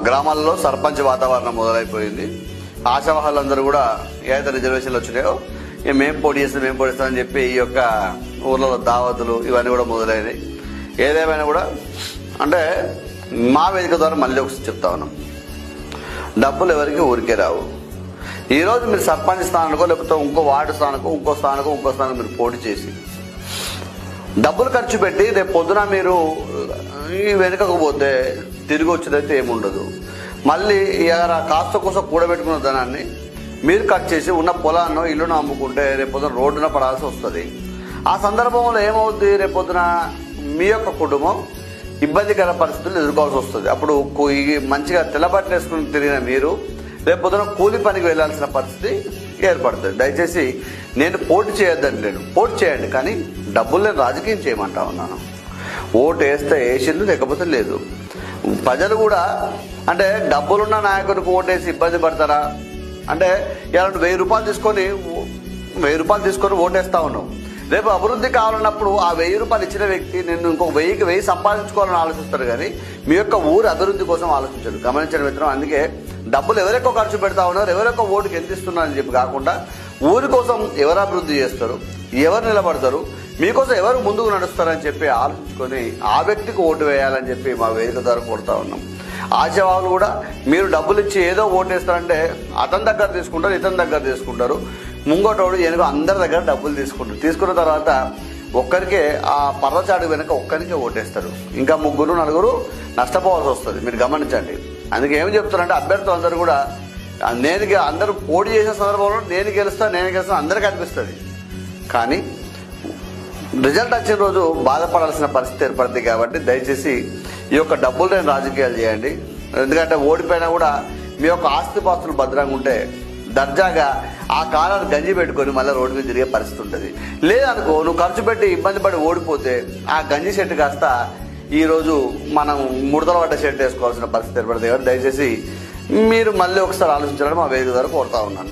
గ్రామాల్లో సర్పంచ్ వాతావరణం మొదలైపోయింది. ఆశావాహులందరూ కూడా ఏదైతే రిజర్వేషన్లు వచ్చినాయో మేము పోటీ చేస్తామని చెప్పి ఈ యొక్క ఊర్లలో దావతులు ఇవన్నీ కూడా మొదలైనవి. ఏదేమైనా కూడా అంటే మా వేదిక ద్వారా మళ్ళీ ఒకసారి చెప్తా ఉన్నాం, డబ్బులు ఎవరికి ఊరికే రావు. ఈరోజు మీరు సర్పంచ్ స్థానానికో లేకపోతే ఇంకో వార్డు స్థానికో ఇంకో స్థానం మీరు పోటీ చేసి డబ్బులు ఖర్చు పెట్టి రేపు పొద్దున మీరు వెనుకకు పోతే తిరిగి వచ్చేదైతే ఏముండదు. మళ్ళీ కాస్త కోసం కూడబెట్టుకున్న ధనాన్ని మీరు కట్ చేసి ఉన్న పొలాన్ని ఇల్లును అమ్ముకుంటే రేపొద్దున రోడ్డున పడాల్సి వస్తుంది. ఆ సందర్భంలో ఏమవుద్ది, రేపొద్దున మీ యొక్క కుటుంబం ఇబ్బందికర పరిస్థితులు ఎదుర్కోవాల్సి వస్తుంది. అప్పుడు మంచిగా తెల్లబట్టలు వేసుకుని తిరిగిన మీరు రేపొద్దున కూలి పనికి వెళ్లాల్సిన పరిస్థితి ఏర్పడుతుంది. దయచేసి నేను పోటీ చేయొద్దని లేను, పోటీ చేయండి, కానీ డబ్బులు నేను రాజకీయం చేయమంటా ఉన్నాను. ఓటు వేస్తే వేసిండు, లేకపోతే లేదు. ప్రజలు కూడా అంటే డబ్బులున్న నాయకుడికి ఓటేసి ఇబ్బంది పడతారా అంటే ఇలాంటి 1000 రూపాయలు తీసుకొని ఓటేస్తా ఉన్నావు. రేపు అభివృద్ధి కావాలన్నప్పుడు ఆ 1000 రూపాయలు ఇచ్చిన వ్యక్తి నేను ఇంకొక 1000 సంపాదించుకోవాలని ఆలోచిస్తారు, కానీ మీ యొక్క ఊరు అభివృద్ధి కోసం ఆలోచించాడు. గమనించండి మిత్రం. అందుకే డబ్బులు ఎవరెక్కువ ఖర్చు పెడతా ఉన్నారు, ఎవరెక్కువ ఓటుకి ఎంత ఇస్తున్నారని చెప్పి కాకుండా ఊరి కోసం ఎవరు అభివృద్ధి చేస్తారు, ఎవరు నిలబడతారు, మీకోసం ఎవరు ముందుకు నడుస్తారని చెప్పి ఆలోచించుకొని ఆ వ్యక్తికి ఓటు వేయాలని చెప్పి మా వేదిక ద్వారా కోరుతా ఉన్నాం. ఆశావాహులు కూడా మీరు డబ్బులు ఇచ్చి ఏదో ఓటేస్తారంటే అతని దగ్గర తీసుకుంటారు, ఇతని దగ్గర తీసుకుంటారు, ముంగోటోడు ఎనుక అందరి దగ్గర డబ్బులు తీసుకుంటారు. తీసుకున్న తర్వాత ఒక్కరికే ఆ పర్వచాడు వెనక ఒక్కరికే ఓటేస్తారు, ఇంకా 3-4 నష్టపోవాల్సి వస్తుంది. మీరు గమనించండి. అందుకే ఏమి చెప్తారంటే అభ్యర్థులు అందరూ కూడా అందరూ పోటీ చేసే సందర్భంలో నేను గెలుస్తాను అందరికీ అనిపిస్తుంది, కానీ రిజల్ట్ వచ్చిన రోజు బాధపడాల్సిన పరిస్థితి ఏర్పడుతుంది. కాబట్టి దయచేసి ఈ యొక్క డబ్బులు లేని రాజకీయాలు చేయండి. ఎందుకంటే ఓడిపోయినా కూడా మీ యొక్క ఆస్తిపాస్తులు భద్రంగా ఉంటే దర్జాగా ఆ కాలాన్ని గంజి పెట్టుకొని మళ్ళీ రోడ్డు మీద తిరిగే పరిస్థితి ఉంటుంది. లేదనుకో నువ్వు ఖర్చు పెట్టి ఇబ్బంది పడి ఓడిపోతే ఆ గంజి షెట్ కాస్త ఈరోజు మనం ముడతల పడ్డ షెట్ వేసుకోవాల్సిన పరిస్థితి ఏర్పడుతుంది. కాబట్టి దయచేసి మీరు మళ్ళీ ఒకసారి ఆలోచించాలని మా వేదిక ద్వారా కోరుతా ఉన్నాను.